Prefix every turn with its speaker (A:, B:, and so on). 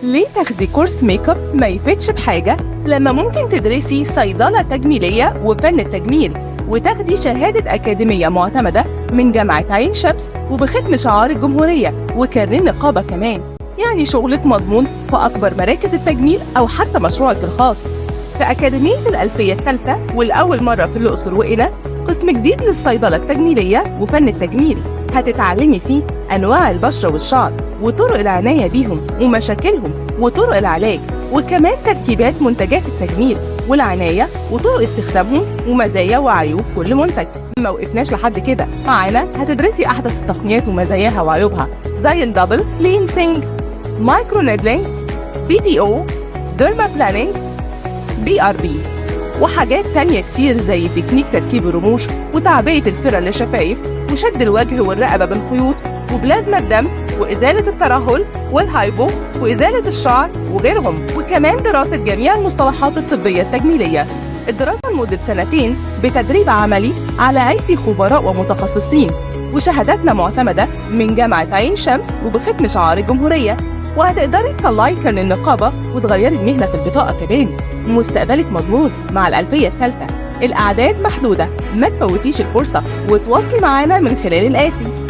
A: ليه تاخدي كورس ميك اب ما يفيدش بحاجة لما ممكن تدرسي صيدلة تجميلية وفن التجميل وتاخدي شهادة أكاديمية معتمدة من جامعة عين شمس وبختم شعار الجمهورية وكارنيه نقابة كمان؟ يعني شغلك مضمون في أكبر مراكز التجميل أو حتى مشروعك الخاص. في أكاديمية الألفية الثالثة والأول مرة في الأقصر وقنا قسم جديد للصيدلة التجميلية وفن التجميل، هتتعلمي فيه أنواع البشرة والشعر وطرق العناية بيهم ومشاكلهم وطرق العلاج، وكمان تركيبات منتجات التجميل والعناية وطرق استخدامهم ومزايا وعيوب كل منتج. ما وقفناش لحد كده، معانا هتدرسي أحدث التقنيات ومزاياها وعيوبها زي الدبل كلينسينج، مايكرو نيدلينج، PTO، ديرما بلانينج، BRB، وحاجات تانية كتير زي تكنيك تركيب الرموش وتعبئة الفرة للشفايف وشد الوجه والرقبة بالخيوط وبلازما الدم وإزالة الترهل والهايبو وإزالة الشعر وغيرهم، وكمان دراسة جميع المصطلحات الطبية التجميلية. الدراسة لمدة 2 بتدريب عملي على أيدي خبراء ومتخصصين، وشهاداتنا معتمدة من جامعة عين شمس وبختم شعار الجمهورية، وهتقدري تطلعي كارنيه النقابة وتغيري المهنة في البطاقة كمان. مستقبلك مضمون مع الألفية الثالثة. الأعداد محدودة، ما تفوتيش الفرصة وتواصلي معانا من خلال الآتي: